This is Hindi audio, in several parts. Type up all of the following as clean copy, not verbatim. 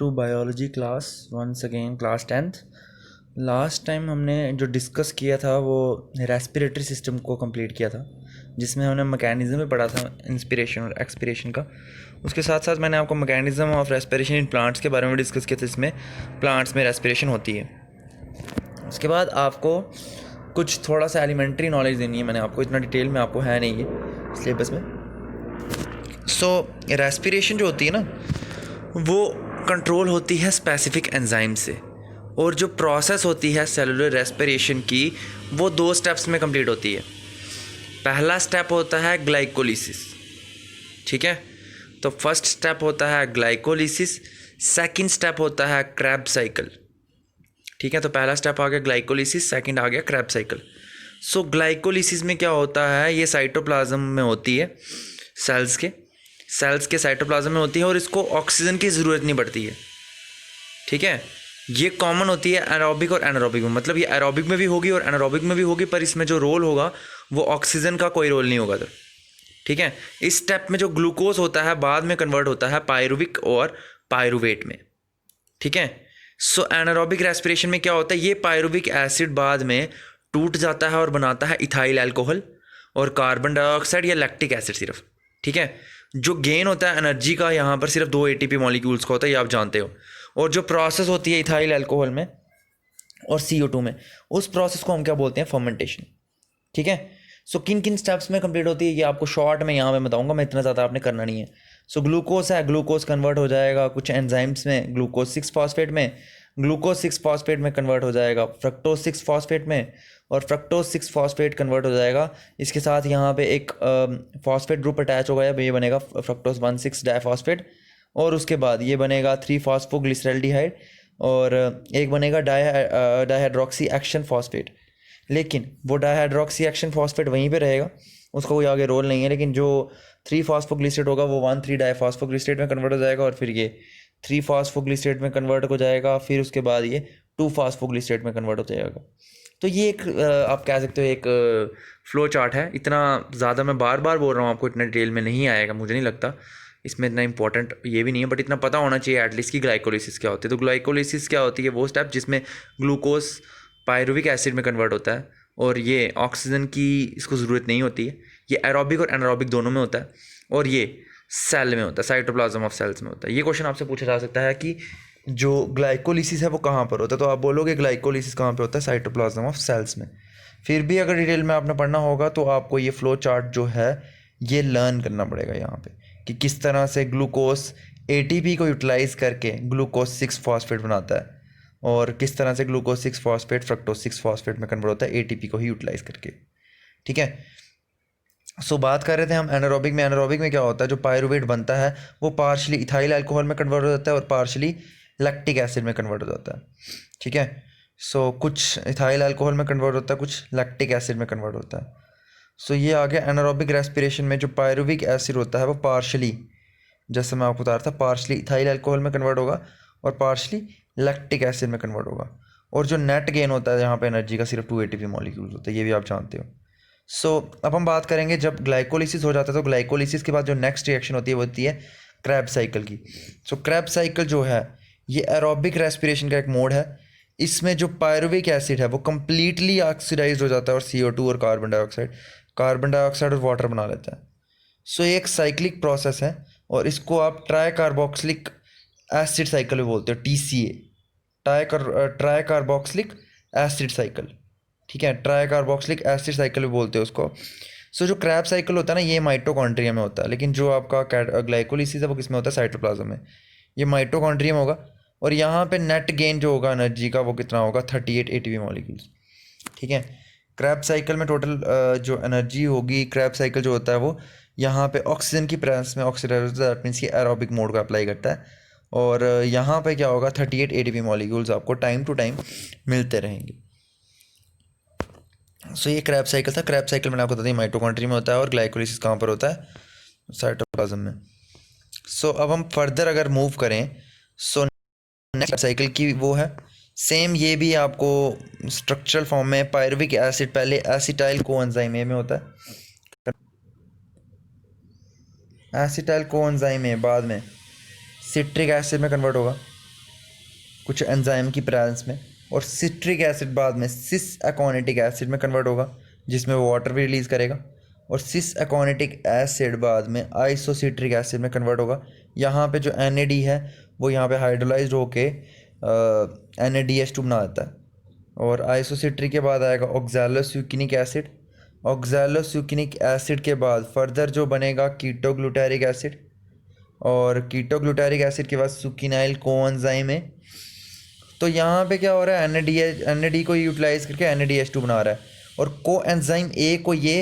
To biology class once again class 10th। Last time हमने जो डिस्कस किया था वो रेस्पिरेटरी सिस्टम को कंप्लीट किया था, जिसमें हमने मैकेनिज़्म भी पढ़ा था, इंस्पिरेशन और एक्सपिरेशन का। उसके साथ साथ मैंने आपको mechanism of respiration in plants के बारे में डिस्कस किया था, जिसमें प्लांट्स में रेस्पिरेशन होती है। उसके बाद आपको कुछ थोड़ा सा एलिमेंट्री नॉलेज देनी है। मैंने आपको इतना डिटेल में आपको है नहीं है सिलेबस में। रेस्पिरेशन जो होती है ना, वो कंट्रोल होती है स्पेसिफिक एंजाइम से, और जो प्रोसेस होती है सेलुलर रेस्पिरेशन की वो 2 स्टेप्स में कंप्लीट होती है। पहला स्टेप होता है ग्लाइकोलिसिस, ठीक है। तो फर्स्ट स्टेप होता है ग्लाइकोलिसिस, सेकंड स्टेप होता है क्रैब साइकिल, ठीक है। तो पहला स्टेप आ गया ग्लाइकोलिसिस, सेकंड आ गया क्रैब साइकिल। ग्लाइकोलिसिस में क्या होता है, ये साइटोप्लाज्म में होती है, सेल्स के साइटोप्लाज्म में होती है, और इसको ऑक्सीजन की ज़रूरत नहीं पड़ती है, ठीक है। ये कॉमन होती है एरोबिक और एनारोबिक में, मतलब ये एरोबिक में भी होगी और एनारोबिक में भी होगी, पर इसमें जो रोल होगा वो ऑक्सीजन का कोई रोल नहीं होगा, तो ठीक है। इस स्टेप में जो ग्लूकोज होता है बाद में कन्वर्ट होता है पायरुविक और पायरुवेट में, ठीक है। एनारोबिक रेस्पिरेशन में क्या होता है, ये पायरुविक एसिड बाद में टूट जाता है और बनाता है इथाइल अल्कोहल और कार्बन डाइऑक्साइड या लैक्टिक एसिड सिर्फ, ठीक है। जो गेन होता है एनर्जी का यहाँ पर सिर्फ 2 ATP मॉलिक्यूल्स का होता है, ये आप जानते हो। और जो प्रोसेस होती है इथाइल अल्कोहल में और CO2 में, उस प्रोसेस को हम क्या बोलते हैं, फर्मेंटेशन, ठीक है। किन किन स्टेप्स में कंप्लीट होती है ये आपको शॉर्ट में यहाँ पे बताऊंगा मैं, इतना ज़्यादा आपने करना नहीं है। ग्लूकोज है, ग्लूकोज कन्वर्ट हो जाएगा कुछ एंजाइम्स में, ग्लूकोज 6 फॉस्फेट में, ग्लूकोज 6 फॉस्फेट में कन्वर्ट हो जाएगा फ्रक्टोज 6 फॉस्फेट में, और फ्रक्टोज 6 फॉस्फेट कन्वर्ट हो जाएगा। इसके साथ यहाँ पे एक फॉस्फेट ग्रुप अटैच होगा, ये बनेगा फ्रक्टोज 1,6 डाइफॉस्फेट, और उसके बाद ये बनेगा 3-फॉस्फोग्लिसरैल्डिहाइड, और एक बनेगा डाइहाइड्रोक्सी एक्शन फॉस्फेट। लेकिन वो डाइहाइड्रोक्सी एक्शन फॉस्फेट वहीं पे रहेगा, उसका कोई आगे रोल नहीं है। लेकिन जो 3-फॉस्फोग्लिसरेट होगा वो 1,3-डाइफॉस्फोग्लिसरेट में कन्वर्ट हो जाएगा, और फिर ये 3-फॉस्फोग्लिसरेट में कन्वर्ट हो जाएगा, फिर उसके बाद ये 2-फॉस्फोग्लिसरेट में कन्वर्ट हो जाएगा। तो ये एक आप कह सकते हो एक फ्लो चार्ट है। इतना ज़्यादा मैं बार बार बोल रहा हूँ, आपको इतना डिटेल में नहीं आएगा, मुझे नहीं लगता इसमें इतना इंपॉर्टेंट ये भी नहीं है, बट इतना पता होना चाहिए एटलीस्ट कि ग्लाइकोलिसिस क्या होती है। तो ग्लाइकोलिसिस क्या होती है, वो स्टेप जिसमें ग्लूकोज पायरुविक एसिड में कन्वर्ट होता है, और ये ऑक्सीजन की इसको ज़रूरत नहीं होती है। ये एरोबिक और एनारोबिक दोनों में होता है, और ये सेल में होता है, साइटोप्लाज्म ऑफ सेल्स में होता है। ये क्वेश्चन आपसे पूछा जा सकता है कि जो ग्लाइकोलिसिस है वो कहाँ पर होता है, तो आप बोलोगे ग्लाइकोलिसिस कहाँ पे होता है, साइटोप्लाज्म ऑफ सेल्स में। फिर भी अगर डिटेल में आपने पढ़ना होगा तो आपको ये फ्लो चार्ट जो है ये लर्न करना पड़ेगा यहाँ पे, कि किस तरह से ग्लूकोज ATP को यूटिलाइज करके ग्लूकोज 6 फॉस्फेट बनाता है, और किस तरह से ग्लूकोज 6 फॉस्फेट फ्रक्टोज 6 फॉस्फेट में कन्वर्ट होता है ATP को ही यूटिलाइज करके, ठीक है। बात कर रहे थे हम एनारोबिक में। एनारोबिक में क्या होता है, जो पायरुवेट बनता है वो पार्शली इथाइल अल्कोहल में कन्वर्ट हो जाता है और पार्शली लैक्टिक एसिड में कन्वर्ट हो जाता है, ठीक है। कुछ इथाइल अल्कोहल में कन्वर्ट होता है, कुछ लैक्टिक एसिड में कन्वर्ट होता है। ये आ गया एनारोबिक रेस्पिरेशन में। जो पायरुविक एसिड होता है वो पार्शली, जैसे मैं आपको बता रहा था, पार्शली इथाइल अल्कोहल में कन्वर्ट होगा और पार्शली लैक्टिक एसिड में कन्वर्ट होगा। और जो नेट गेन होता है यहाँ पे एनर्जी का, सिर्फ 2 ATP मॉलिक्यूल्स होते हैं, ये भी आप जानते हो। अब हम बात करेंगे जब ग्लाइकोलिसिस हो जाता है, तो ग्लाइकोलिसिस के बाद जो नेक्स्ट रिएक्शन होती है वो होती है क्रैब साइकिल की। क्रैब साइकिल जो है ये एरोबिक रेस्पिरेशन का एक मोड है। इसमें जो पायरुविक एसिड है वो कम्प्लीटली ऑक्सीडाइज हो जाता है, और CO2 और कार्बन डाइऑक्साइड और वाटर बना लेता है। ये एक साइक्लिक प्रोसेस है, और इसको आप ट्राई कार्बोक्सिलिक एसिड साइकिल भी बोलते हो, TCA, try carboxylic acid cycle, ठीक है। ट्राई कार्बोक्सिलिक एसिड साइकिल भी बोलते हैं उसको। जो क्रैब साइकिल होता है ना, ये माइटोकॉन्ड्रिया में होता है, लेकिन जो आपका ग्लाइकोलिसिस है वो किस में होता है, साइटोप्लाज्म में। ये माइटोकॉन्ड्रिया में होगा, और यहाँ पे नेट गेन जो होगा एनर्जी का वो कितना होगा, 38 ATP मॉलिक्यूल्स, ठीक है। क्रैब साइकिल में टोटल जो एनर्जी होगी, क्रैब साइकिल जो होता है वो यहाँ पे ऑक्सीजन की प्रेजेंस में ऑक्सीडाइज होता है, दैट मीन्स ये एरोबिक मोड को अप्लाई करता है। और यहाँ पे क्या होगा, 38 ATP मॉलिक्यूल्स आपको टाइम टू टाइम मिलते रहेंगे। ये क्रैब साइकिल था। क्रैब साइकिल मैंने आपको बता दी माइटोकॉन्ड्रिया में होता है, और ग्लाइकोलिसिस कहाँ पर होता है, साइटोप्लाज्म में। अब हम फर्दर अगर मूव करें, नेक्स्ट साइकिल की वो है सेम, ये भी आपको स्ट्रक्चरल फॉर्म में पायरुविक एसिड पहले एसिटाइल कोएंजाइम ए में होता है, एसिटाइल कोएंजाइम ए बाद में सिट्रिक एसिड में कन्वर्ट होगा, कुछ एंजाइम की प्रेजेंस में, और सिट्रिक एसिड बाद में सिस एकोनिटिक एसिड में कन्वर्ट होगा जिसमें वो वाटर भी रिलीज़ करेगा, और सिस एकोनिटिक एसिड बाद में आइसोसिट्रिक एसिड में कन्वर्ट होगा। यहाँ पे जो NAD है वो यहाँ पे हाइड्रोलाइज्ड होके NADH2 बना देता है, और आइसोसिट्रिक के बाद आएगा ऑक्सैलोस्यूकिनिक एसिड। ऑक्सैलोस्यूकिनिक एसिड के बाद फर्दर जो बनेगा कीटोग्लूटारिक एसिड, और कीटोग्लूटारिक एसिड के बाद सुकिनाइल कोएंजाइम है। तो यहाँ पे क्या हो रहा है, NAD को यूटिलाइज करके NADH2 बना रहा है, और कोएंजाइम ए को ये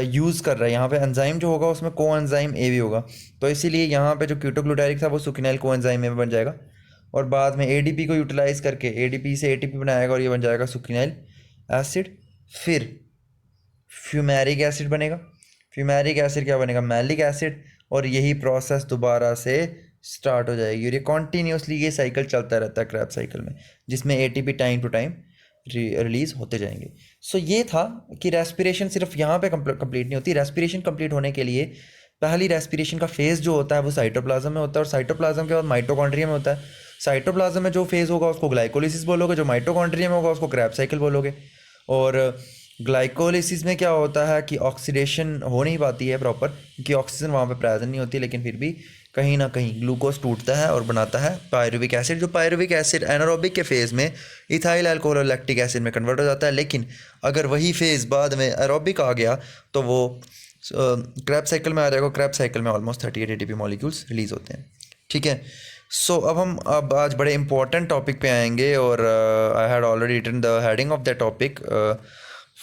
यूज़ कर रहा है। यहाँ पे एंजाइम जो होगा उसमें कोएंजाइम ए भी होगा, तो इसीलिए यहाँ पे जो कीटोग्लूटारिक था वो सुकिनाइल कोएंजाइम ए में बन जाएगा, और बाद में ADP को यूटिलाइज करके ADP से ATP बनाएगा और ये बन जाएगा सुकिनाइल एसिड। फिर फ्यूमेरिक एसिड बनेगा, फ्यूमेरिक एसिड क्या बनेगा, मैलिक एसिड, और यही प्रोसेस दोबारा से स्टार्ट हो जाएगी, और ये कॉन्टीन्यूसली ये साइकिल चलता रहता है क्रैब साइकिल में, जिसमें ATP time to time release होते जाएंगे। सो ये था कि रेस्पिरेशन सिर्फ यहाँ पे कंप्लीट नहीं होती। रेस्पिरेशन कंप्लीट होने के लिए पहली रेस्पिरेशन का फेज़ जो होता है वो साइटोप्लाज्म में होता है, और साइटोप्लाज्म के बाद माइटोकॉन्ड्रिया में होता है। साइटोप्लाज्म में जो फेज़ होगा उसको ग्लाइकोलिसिस बोलोगे, जो माइटोकॉन्ड्रिया में होगा उसको क्रैब साइकिल बोलोगे। और ग्लाइकोलिसिस में क्या होता है कि ऑक्सीडेशन हो नहीं पाती है प्रॉपर, क्योंकि ऑक्सीजन वहाँ पे प्रेजेंट नहीं होती, लेकिन फिर भी कहीं ना कहीं ग्लूकोज टूटता है और बनाता है पायरुविक एसिड। जो पायरुविक एसिड एनारोबिक के फेज़ में इथाइल अल्कोहल और लैक्टिक एसिड में कन्वर्ट हो जाता है, लेकिन अगर वही फेज़ बाद में एरोबिक आ गया तो वो क्रैब साइकिल में आ जाएगा। क्रैब साइकिल में ऑलमोस्ट 38 ATP मॉलिक्यूल्स रिलीज़ होते हैं। ठीक है, सो अब आज बड़े इंपॉर्टेंट टॉपिक पे आएंगे, और I had already written the heading of the topic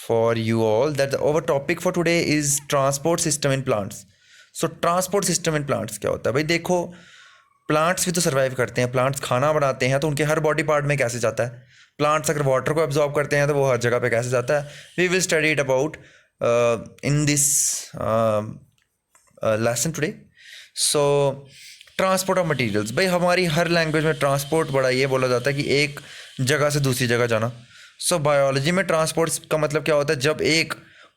for you all that our topic for today is transport system in plants. So transport system in plants क्या होता है भाई? देखो, प्लांट्स भी तो सर्वाइव करते हैं, प्लांट्स खाना बनाते हैं, तो उनके हर बॉडी पार्ट में कैसे जाता है? प्लांट्स अगर वाटर को एब्जॉर्ब करते हैं तो वो हर जगह पे कैसे जाता है? We will study it about in this lesson today. So transport of materials, भाई हमारी हर लैंग्वेज में ट्रांसपोर्ट बड़ा ये बोला जाता है कि एक जगह से दूसरी जगह जाना। सो बायोलॉजी में ट्रांसपोर्ट का मतलब क्या होता है? जब एक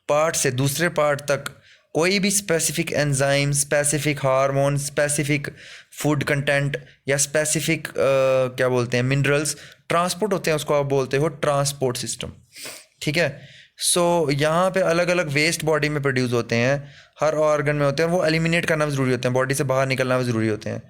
पार्ट से दूसरे पार्ट तक कोई भी specific enzyme, specific hormone, specific food content या स्पेसिफिक क्या बोलते हैं मिनरल्स ट्रांसपोर्ट होते हैं, उसको आप बोलते हो ट्रांसपोर्ट सिस्टम। ठीक है, सो यहाँ पे अलग अलग वेस्ट बॉडी में प्रोड्यूस होते हैं, हर ऑर्गन में होते हैं, वो एलिमिनेट करना भी ज़रूरी होते हैं, बॉडी से बाहर निकलना भी ज़रूरी होते हैं।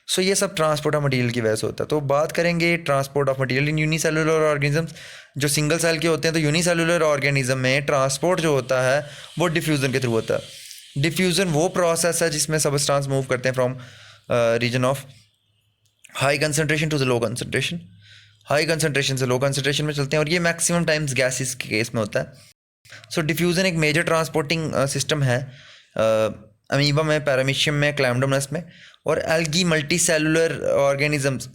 सो ये सब ट्रांसपोर्ट ऑफ मटेरियल की वजह से होता है। तो बात करेंगे transport of material in unicellular organisms. जो सिंगल सेल के होते हैं, तो यूनिसेलुलर ऑर्गेनिज्म में ट्रांसपोर्ट जो होता है वो डिफ्यूज़न के थ्रू होता है। डिफ्यूज़न वो प्रोसेस है जिसमें सबस्टांस मूव करते हैं from region of high concentration to the low concentration, high concentration से लो कंसनट्रेशन में चलते हैं, और ये मैक्सिमम टाइम्स गैसेस के केस में होता है। सो डिफ्यूज़न एक मेजर ट्रांसपोर्टिंग सिस्टम है अमीबा में, पैरामीशियम में, क्लैमडोमोनास में, और algae, multi cellular organisms,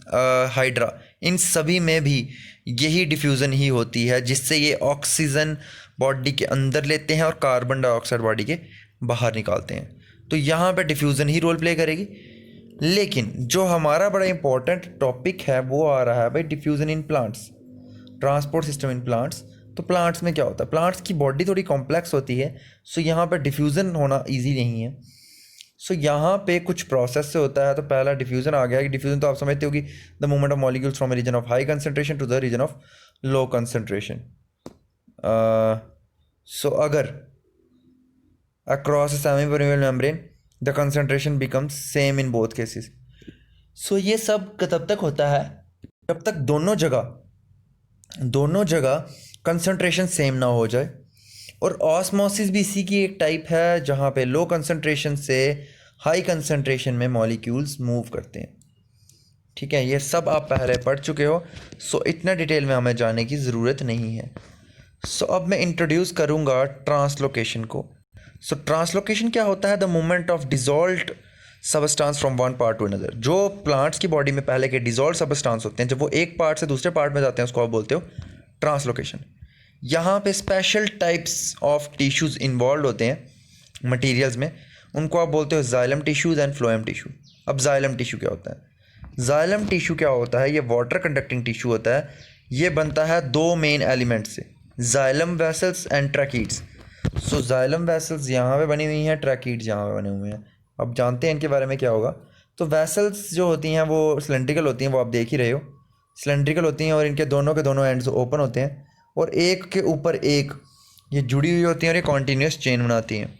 hydra, इन सभी में भी यही डिफ्यूज़न ही होती है, जिससे ये ऑक्सीजन बॉडी के अंदर लेते हैं और कार्बन डाइऑक्साइड बॉडी के बाहर निकालते हैं। तो यहाँ पे डिफ्यूज़न ही रोल प्ले करेगी। लेकिन जो हमारा बड़ा इंपॉर्टेंट टॉपिक है वो आ रहा है भाई diffusion in plants, transport system in plants. तो प्लांट्स में क्या होता है? प्लांट्स की बॉडी थोड़ी कॉम्प्लेक्स होती है, सो यहाँ पे डिफ्यूज़न होना ईजी नहीं है। सो यहाँ पे कुछ प्रोसेस से होता है। तो पहला डिफ्यूज़न आ गया कि डिफ्यूज़न तो आप समझते हो कि the movement of molecules from a region of high concentration to the region of low concentration. So अगर across semi permeable membrane the concentration becomes same in both cases. So ये सब तब तक होता है जब तक दोनों जगह कंसनट्रेशन सेम ना हो जाए। और ऑस्मोसिस भी इसी की एक टाइप है, जहाँ पे लो कंसनट्रेशन से हाई कंसनट्रेशन में मॉलिक्यूल्स मूव करते हैं। ठीक है, ये सब आप पहले पढ़ चुके हो, सो इतना डिटेल में हमें जाने की ज़रूरत नहीं है। सो अब मैं इंट्रोड्यूस करूँगा ट्रांसलोकेशन को। सो ट्रांसलोकेशन क्या होता है? The movement of dissolved substance from one part two another. जो प्लांट्स की बॉडी में पहले के डिजॉल्व सबस्टांस होते हैं, जब वो एक पार्ट से दूसरे पार्ट में जाते हैं, उसको आप बोलते हो ट्रांसलोकेशन। यहाँ पे special types of tissues involve होते हैं मटेरियल्स में, उनको आप बोलते हो xylem tissues and phloem tissue. अब जाइलम टिश्यू क्या होता है? जाइलम टिश्यू क्या होता है? ये वाटर कंडक्टिंग टिश्यू होता है। ये बनता है दो मेन एलिमेंट से, xylem vessels and tracheids. So xylem vessels यहाँ पे बनी हुई हैं, ट्रैकीड्स यहाँ पे बने हुए हैं। अब जानते हैं इनके बारे में क्या होगा। तो वेसल्स जो होती हैं वो सिलेंड्रिकल होती हैं, वो आप देख ही रहे हो। सिलेंड्रिकल होती हैं और इनके दोनों के दोनों एंड्स ओपन होते हैं और एक के ऊपर एक ये जुड़ी हुई होती हैं और ये कॉन्टीन्यूस चेन बनाती हैं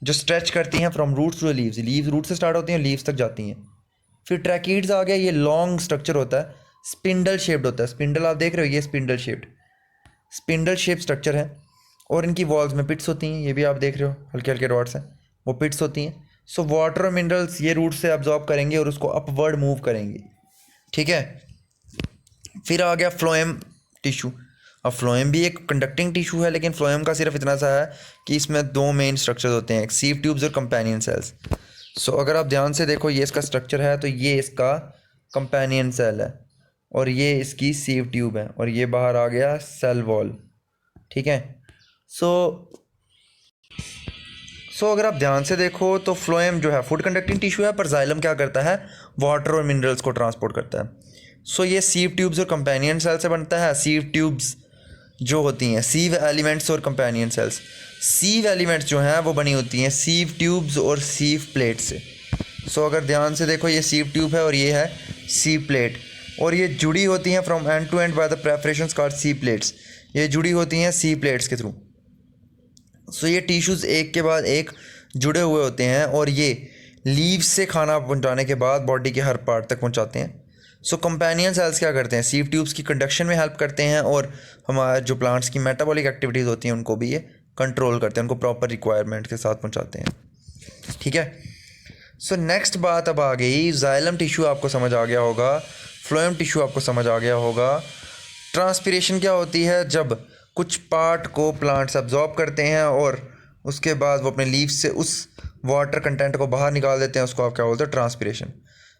जो स्ट्रेच करती हैं from roots to leaves. Leaves root से स्टार्ट होती हैं, लीव्स तक जाती हैं। फिर ट्रैकीड्स आ गया, ये लॉन्ग स्ट्रक्चर होता है, स्पिंडल शेप्ड होता है। स्पिंडल आप देख रहे हो, ये स्पिंडल शेप स्ट्रक्चर है और इनकी वॉल्स में पिट्स होती हैं, ये भी आप देख रहे हो हल्के हल्के डॉट्स हैं, वो पिट्स होती हैं। सो वाटर और मिनरल्स ये रूट से अब्जॉर्ब करेंगे और उसको अपवर्ड मूव करेंगे, ठीक है। फिर आ गया फ्लोएम टिश्यू। अब फ्लोएम भी एक कंडक्टिंग टिश्यू है, लेकिन फ्लोएम का सिर्फ इतना सा है कि इसमें दो मेन स्ट्रक्चर्स होते हैं, एक सीव ट्यूब्स और कंपेनियन सेल्स। सो अगर आप ध्यान से देखो, ये इसका स्ट्रक्चर है, तो ये इसका कंपेनियन सेल है और ये इसकी सीव ट्यूब है और ये बाहर आ गया सेल वॉल, ठीक है। सो अगर आप ध्यान से देखो तो फ्लोएम जो है फूड कंडक्टिंग टिश्यू है, पर जाइलम क्या करता है, वाटर और मिनरल्स को ट्रांसपोर्ट करता है। सो ये सीव ट्यूब्स और कंपेनियन सेल से बनता है। सीव ट्यूब्स जो होती हैं, सीव एलिमेंट्स और कंपेनियन सेल्स। सीव एलिमेंट्स जो हैं वो बनी होती हैं सीव ट्यूब्स और सीव प्लेट से। सो अगर ध्यान से देखो, ये सीव ट्यूब है और ये है सीव प्लेट और ये जुड़ी होती हैं from end to end by the perforations called sieve plates. ये जुड़ी होती हैं सीव प्लेट्स के थ्रू। सो ये टिश्यूज़ एक के बाद एक जुड़े हुए होते हैं और ये लीव्स से खाना पहुंचाने के बाद बॉडी के हर पार्ट तक पहुंचाते हैं। सो कंपेनियन सेल्स क्या करते हैं, सीव ट्यूब्स की कंडक्शन में हेल्प करते हैं और हमारे जो प्लांट्स की मेटाबॉलिक एक्टिविटीज़ होती हैं उनको भी ये कंट्रोल करते हैं, उनको प्रॉपर रिक्वायरमेंट के साथ पहुंचाते हैं, ठीक है। सो नेक्स्ट बात अब आ गई, जाइलम टिश्यू आपको समझ आ गया होगा, फ्लोएम टिश्यू आपको समझ आ गया होगा। ट्रांसपीरेशन क्या होती है, जब कुछ पार्ट को प्लांट्स अब्जॉर्ब करते हैं और उसके बाद वो अपने लीव्स से उस वाटर कंटेंट को बाहर निकाल देते हैं, उसको आप क्या बोलते हैं, ट्रांसपीरेशन।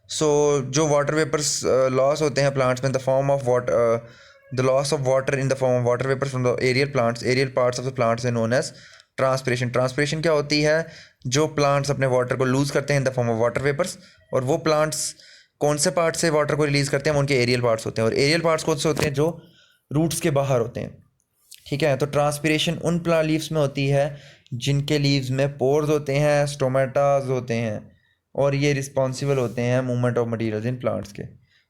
सो जो वाटर वेपर्स लॉस होते हैं प्लांट्स में the form of water, the loss of water in the form of water vapours from the aerial plants, aerial parts of the plants is known as transpiration. Transpiration क्या होती है, जो प्लांट्स अपने वाटर को लूज़ करते हैं in the form of water vapours, और वो प्लांट्स कौन से पार्ट से वाटर को रिलीज़ करते हैं, उनके एरियल पार्ट्स होते हैं, और एरियल पार्ट्स कौन से होते हैं, जो रूट्स के बाहर होते हैं, ठीक है। तो ट्रांसपीरेशन उन प्लांट लीव्स में होती है जिनके लीव्स में पोर्स होते हैं, स्टोमेटाज होते हैं, और ये रिस्पॉन्सिबल होते हैं movement of materials in plants के।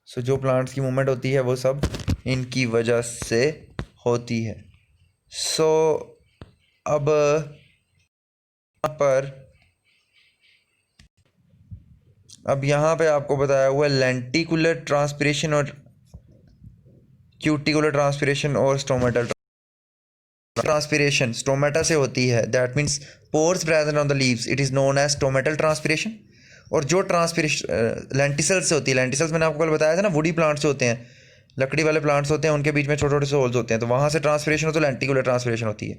सो जो प्लांट्स की मूवमेंट होती है वो सब इनकी वजह से होती है। सो अब यहाँ पे आपको बताया हुआ है लेंटिकुलर ट्रांसपीरेशन और क्यूटिकुलर ट्रांसपीरेशन और स्टोमेटल ट्रांसपीरेशन स्टोमेटा से होती है, that means pores present on the leaves, it is known as stomatal transpiration. और जो ट्रांसपीरेशन लेंटिसल्स से होती है, लेंटिसल्स मैंने आपको कल बताया था ना, वुडी प्लांट्स से होते हैं, लकड़ी वाले प्लांट्स होते हैं, उनके बीच में छोटे छोटे से होल्स होते हैं, तो वहाँ से ट्रांसपीरेशन हो तो लेंटिकुलर ट्रांसपीरेशन होती है।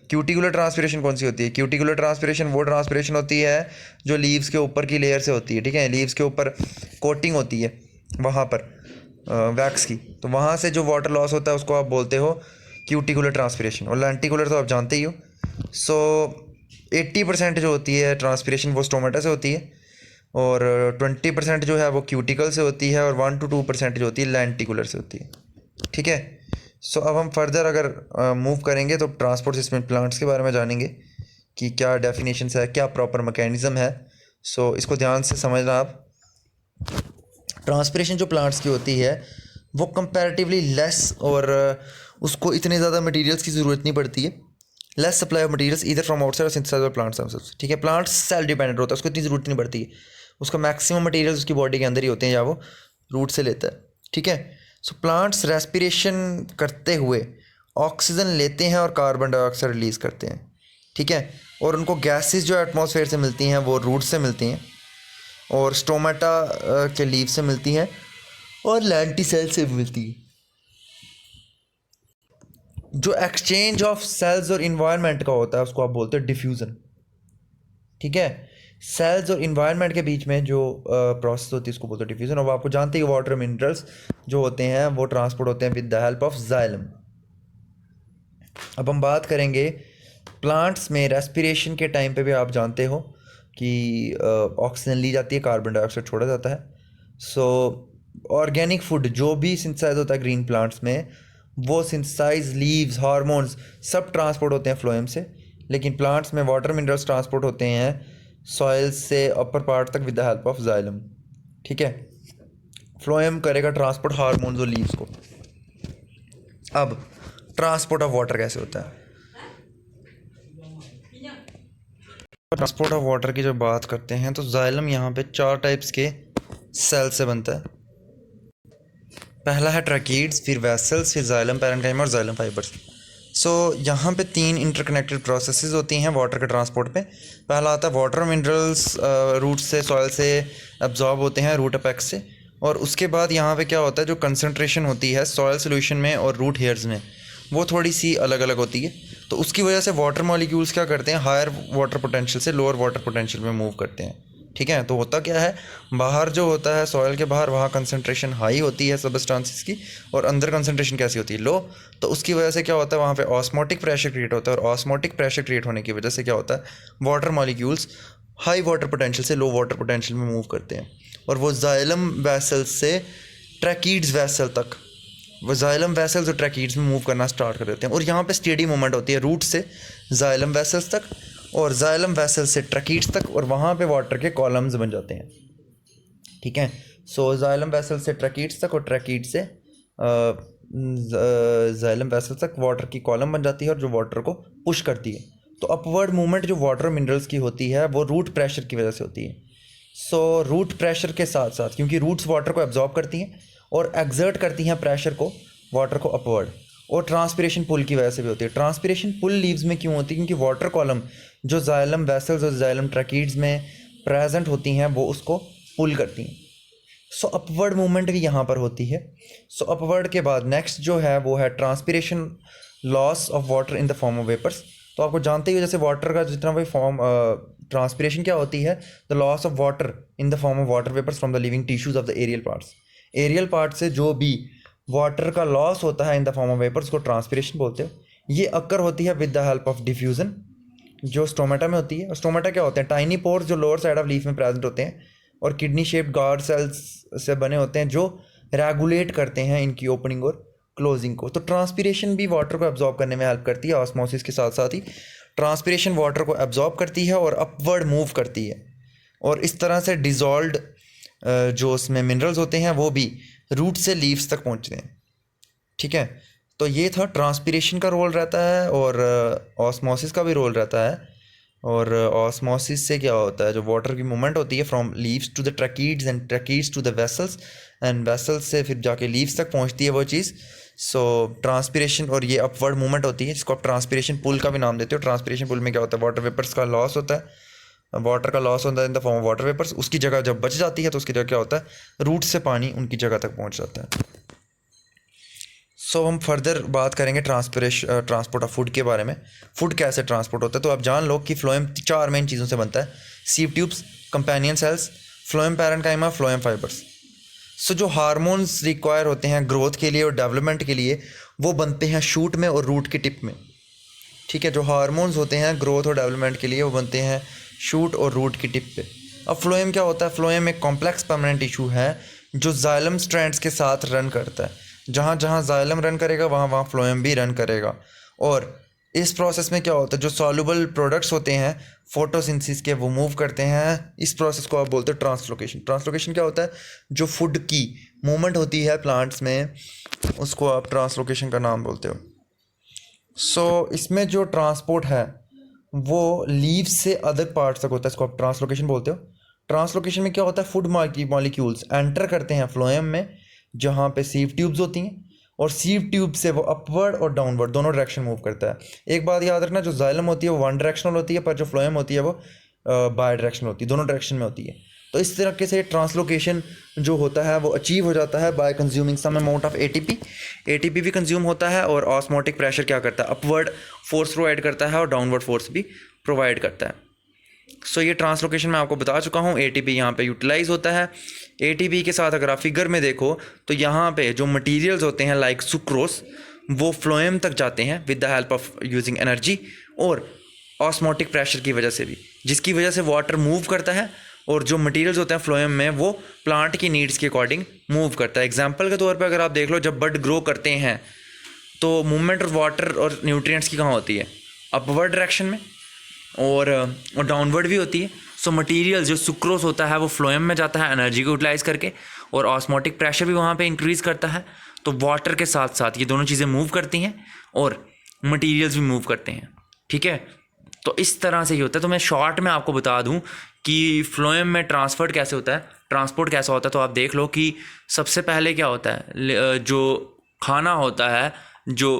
क्यूटिकुलर ट्रांसपीरेशन कौन सी होती है, क्यूटिकुलर ट्रांसपीरेशन वो ट्रांसपीरेशन होती है जो लीव्स के ऊपर की लेयर से होती है, ठीक है। लीव्स के ऊपर कोटिंग होती है वहाँ पर वैक्स की, तो वहाँ से जो वाटर लॉस होता है उसको आप बोलते हो क्यूटिकुलर ट्रांसपीरेशन। और लेंटिकुलर तो आप जानते ही हो। सो 80% जो होती है ट्रांसपीरेशन वो स्टोमेटा से होती है, और 20% जो है वो क्यूटिकल से होती है, और 1 to 2% जो होती है लेंटिकुलर से होती है, ठीक है। सो अब हम फर्दर अगर मूव करेंगे तो ट्रांसपोर्ट सिस्टम प्लांट्स के बारे में जानेंगे कि क्या डेफिनेशंस है, क्या प्रॉपर मैकेनिज़्म है। सो इसको ध्यान से समझना आप। ट्रांसपीरेशन जो प्लांट्स की होती है वो कंपैरेटिवली लेस, और उसको इतने ज़्यादा मटेरियल्स की ज़रूरत नहीं पड़ती है, लेस सप्लाई ऑफ मटेरियल्स इधर फ्रॉम आउटसाइड और सिंथेसाइज और प्लांट्स themselves, ठीक है। प्लांट्स सेल्फ डिपेंडेंट होता है, उसको इतनी ज़रूरत नहीं पड़ती है, उसका मैक्सिमम मटेरियल्स उसकी बॉडी के अंदर ही होते हैं या वो रूट से लेता है, ठीक है। सो प्लांट्स रेस्पिरेशन करते हुए ऑक्सीजन लेते हैं और कार्बन डाइऑक्साइड रिलीज़ करते हैं, ठीक है। और उनको गैसेस जो एटमॉस्फेयर से मिलती हैं वो रूट से मिलती हैं, और स्टोमेटा के लीव से मिलती हैं, और लेंटिसेल से भी मिलती है। जो एक्सचेंज ऑफ सेल्स और इन्वायरमेंट का होता है उसको आप बोलते हैं डिफ्यूज़न, ठीक है। सेल्स और इन्वायरमेंट के बीच में जो प्रोसेस होती है उसको बोलते हैं डिफ्यूज़न। और वो आपको जानते ही वाटर मिनरल्स जो होते हैं वो ट्रांसपोर्ट होते हैं with the help of xylem. अब हम बात करेंगे प्लांट्स में रेस्पिरेशन के टाइम पे भी आप जानते हो कि ऑक्सीजन ली जाती है, कार्बन डाइऑक्साइड छोड़ा जाता है। सो ऑर्गेनिक फूड जो भी सिंथेसाइज होता है ग्रीन प्लांट्स में, वो सिंथेसाइज लीव्स, हार्मोन्स सब ट्रांसपोर्ट होते हैं फ्लोएम से, लेकिन प्लांट्स में वाटर मिनरल्स ट्रांसपोर्ट होते हैं सॉइल से अपर पार्ट तक with the help of xylem, ठीक है। फ्लोएम करेगा ट्रांसपोर्ट हार्मोन्स और लीव्स को। अब ट्रांसपोर्ट ऑफ वाटर कैसे होता है? ट्रांसपोर्ट ऑफ वाटर की जब बात करते हैं तो जाइलम यहाँ पे 4 टाइप्स के सेल से बनता है। पहला है ट्रैकीड्स, फिर वेसल्स, फिर जाइलम पैरेन्काइमा और जाइलम फाइबर्स। सो यहाँ पे 3 इंटरकनेक्टेड प्रोसेसेस होती हैं वाटर के ट्रांसपोर्ट पे। पहला आता है वाटर मिनरल्स रूट से, सॉइल से एब्जॉर्ब होते हैं रूट अपेक्स से, और उसके बाद यहाँ पे क्या होता है, जो कंसनट्रेशन होती है सॉइल सोल्यूशन में और रूट हेयर्स में, वो थोड़ी सी अलग अलग होती है। तो उसकी वजह से वाटर मॉलिक्यूल्स क्या करते हैं, हायर वाटर पोटेंशियल से लोअर वाटर पोटेंशियल में मूव करते हैं। ठीक है, तो होता क्या है, बाहर जो होता है सॉइल के बाहर, वहाँ कंसनट्रेशन हाई होती है सबस्टांसेस की, और अंदर कंसनट्रेशन कैसी होती है, लो। तो उसकी वजह से क्या होता है, वहाँ पे ऑस्मोटिक प्रेशर क्रिएट होता है, और ऑस्मोटिक प्रेशर क्रिएट होने की वजह से क्या होता है, water molecules high water potential से लो वाटर पोटेंशियल में मूव करते हैं, और वो जाइलम वेसल्स से ट्रैकीड्स वेसल तक, वो जाइलम वेसल्स और ट्रैकीड्स में मूव करना स्टार्ट कर देते हैं। और यहाँ पे स्टेडी मूवमेंट होती है रूट से जाइलम वेसल्स तक, और जाइलम वेसल्स से ट्रैकीड्स तक, और वहाँ पे वाटर के कॉलम्स बन जाते हैं। ठीक है, सो जाइलम वेसल्स से ट्रैकीड्स तक, और ट्रैकीड से जाइलम वेसल्स तक वाटर की कॉलम बन जाती है, और जो वाटर को पुश करती है। तो अपवर्ड मूवमेंट जो वाटर मिनरल्स की होती है वो रूट प्रेशर की वजह से होती है। सो रूट प्रेशर के साथ साथ, क्योंकि रूट्स वाटर को एब्जॉर्ब करती हैं और एक्सर्ट करती हैं प्रेशर को, वाटर को अपवर्ड, और ट्रांसपिरेशन पुल की वजह से भी होती है। ट्रांसपिरेशन पुल लीव्स में क्यों होती है, क्योंकि वाटर कॉलम जो जाइलम वेसल्स और जाइलम ट्रैकीड्स में प्रेजेंट होती हैं वो उसको पुल करती हैं। सो अपवर्ड मूवमेंट भी यहाँ पर होती है। सो अपवर्ड के बाद नेक्स्ट जो है वो है transpiration loss of water in the form of vapours. तो आपको जानते ही हो, जैसे वाटर का जितना भी फॉर्म, ट्रांसपिरेशन क्या होती है, the loss of water in the form of water vapours from the living tissues of the aerial parts. Aerial part से जो भी वाटर का लॉस होता है in the form of vapours को ट्रांसपिरेशन बोलते हो। ये अक्कर होती है with the help of diffusion, जो स्टोमेटा में होती है। और स्टोमेटा क्या होते हैं, टाइनी पोर्स जो लोअर साइड ऑफ लीफ में प्रेजेंट होते हैं, और किडनी शेप्ड गार्ड सेल्स से बने होते हैं जो रेगुलेट करते हैं इनकी ओपनिंग और क्लोजिंग को। तो ट्रांसपिरेशन भी वाटर को एब्जॉर्ब करने में हेल्प करती है। ऑस्मोसिस के साथ साथ ही ट्रांसपिरेशन वाटर को एब्जॉर्ब करती है और अपवर्ड मूव करती है, और इस तरह से डिजॉल्व्ड जो उसमें मिनरल्स होते हैं वो भी रूट से लीव्स तक पहुंचते हैं। ठीक है, तो ये था ट्रांसपिरेशन का रोल रहता है, और ऑस्मोसिस का भी रोल रहता है। और ऑस्मोसिस से क्या होता है, जो वाटर की मूवमेंट होती है from leaves to the tracheids and tracheids to the vessels, and vessels से फिर जाके लीव्स तक पहुंचती है वो चीज़। सो ट्रांसपिरेशन और ये अपवर्ड मूवमेंट होती है, जिसको आप ट्रांसपिरेशन पुल का भी नाम देते हो। ट्रांसपिरेशन पुल में क्या होता है, वाटर वेपर्स का लॉस होता है, वाटर का लॉस होता है in the form of water vapours. उसकी जगह जब बच जाती है तो उसकी जगह क्या होता है, रूट से पानी उनकी जगह तक पहुंच जाता है। सो हम फर्दर बात करेंगे ट्रांसपोर्ट ऑफ फूड के बारे में। फूड कैसे ट्रांसपोर्ट होता है, तो आप जान लो कि फ्लोएम 4 मेन चीज़ों से बनता है, sieve tubes, companion cells, phloem parenchyma, phloem fibres. So जो हार्मोन्स रिक्वायर होते हैं ग्रोथ के लिए और डेवलपमेंट के लिए, वो बनते हैं शूट में और रूट की टिप में। ठीक है, जो हार्मोन्स होते हैं ग्रोथ और डेवलपमेंट के लिए वो बनते हैं शूट और रूट की टिप पे। अब फ्लोएम क्या होता है, फ्लोएम एक कॉम्प्लेक्स परमानेंट टिश्यू है जो जाइलम स्ट्रैंड्स के साथ रन करता है। जहाँ जहाँ जाइलम रन करेगा वहाँ वहाँ फ्लोएम भी रन करेगा। और इस प्रोसेस में क्या होता है, जो सॉल्युबल प्रोडक्ट्स होते हैं फोटोसिंथेसिस के, वो मूव करते हैं। इस प्रोसेस को आप बोलते हो ट्रांसलोकेशन। ट्रांसलोकेशन क्या होता है, जो फूड की मूवमेंट होती है प्लांट्स में, उसको आप ट्रांसलोकेशन का नाम बोलते हो। सो इसमें जो ट्रांसपोर्ट है वो लीव्स से अदर पार्ट्स तक होता है, इसको आप ट्रांसलोकेशन बोलते हो। ट्रांसलोकेशन में क्या होता है, फूड मॉलिक्यूल्स एंटर करते हैं फ्लोएम में, जहाँ पे सीव ट्यूब्स होती हैं, और सीव ट्यूब से वो अपवर्ड और डाउनवर्ड दोनों डायरेक्शन मूव करता है। एक बात याद रखना, जो जाइलम होती है वो वन डायरेक्शनल होती है, पर जो फ्लोएम होती है वो बाई डायरेक्शनल होती है, दोनों डायरेक्शन में होती है। तो इस तरीके से ट्रांसलोकेशन जो होता है वो अचीव हो जाता है by consuming some amount of ATP. ATP भी कंज्यूम होता है, और ऑस्मोटिक प्रेशर क्या करता है, अपवर्ड फोर्स प्रोवाइड करता है और डाउनवर्ड फोर्स भी प्रोवाइड करता है। सो ये ट्रांसलोकेशन मैं आपको बता चुका हूँ। एटीपी यहाँ पे यूटिलाइज होता है। एटीपी के साथ अगर आप फिगर में देखो तो यहाँ पे जो मटेरियल्स होते हैं लाइक सुक्रोस, वो फ्लोएम तक जाते हैं with the help of using energy और ऑस्मोटिक प्रेशर की वजह से भी, जिसकी वजह से वाटर मूव करता है, और जो मटेरियल्स होते हैं फ्लोएम में वो प्लांट की नीड्स के अकॉर्डिंग मूव करता है। एग्जाम्पल के तौर पर अगर आप देख लो, जब बड ग्रो करते हैं तो मूवमेंट ऑफ वाटर और न्यूट्रिएंट्स की कहाँ होती है, अपवर्ड डायरेक्शन में, और डाउनवर्ड भी होती है। सो मटेरियल जो सुक्रोस होता है वो फ्लोएम में जाता है एनर्जी को यूटिलाइज करके, और ऑस्मोटिक प्रेशर भी वहाँ पे इंक्रीज़ करता है। तो वाटर के साथ साथ ये दोनों चीज़ें मूव करती हैं और मटेरियल्स भी मूव करते हैं, ठीक है। तो इस तरह से ये होता है। तो मैं शॉर्ट में आपको बता दूं कि फ्लोएम में ट्रांसपोर्ट कैसे होता है, ट्रांसपोर्ट कैसा होता है। तो आप देख लो कि सबसे पहले क्या होता है, जो खाना होता है, जो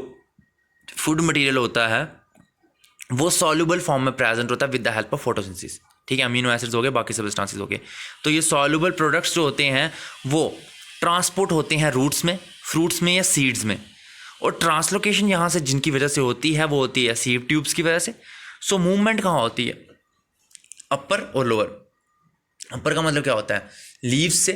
फूड मटेरियल होता है, वो सॉल्युबल फॉर्म में प्रेजेंट होता है with the help of photosynthesis, ठीक है। अमीनो एसिड्स हो गए, बाकी सब्सटेंसेस हो गए। तो ये सॉल्युबल प्रोडक्ट्स जो होते हैं वो ट्रांसपोर्ट होते हैं रूट्स में, फ्रूट्स में या सीड्स में। और ट्रांसलोकेशन यहाँ से जिनकी वजह से होती है वो होती है सीव ट्यूब्स की वजह से। सो मूवमेंट कहाँ होती है, अपर और लोअर। अपर का मतलब क्या होता है, लीव्स से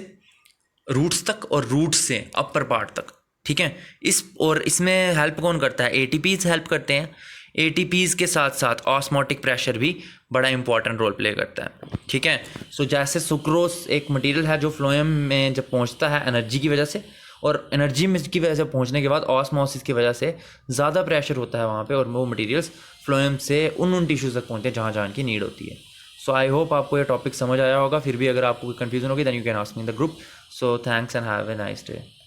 रूट्स तक और रूट्स से अपर पार्ट तक, ठीक है। इसमें हेल्प कौन करता है, एटीपीज हेल्प करते हैं। एटीपीज के साथ साथ ऑस्मोटिक प्रेशर भी बड़ा इंपॉर्टेंट रोल प्ले करता है, ठीक है। सो जैसे सुक्रोस एक मटेरियल है जो फ्लोएम में जब पहुंचता है एनर्जी की वजह से, और एनर्जी में की वजह से पहुंचने के बाद ऑस्मोसिस की वजह से ज़्यादा प्रेशर होता है वहाँ पे, और वो मटेरियल्स फ्लोएम से उन टिश्यूज़ तक पहुँचते हैं जहाँ जहाँ की नीड होती है। सो आई होप आपको ये टॉपिक समझ आया होगा। फिर भी अगर आपको कोई कन्फ्यूजन होगी then you can ask me in the group. So thanks and have a nice day.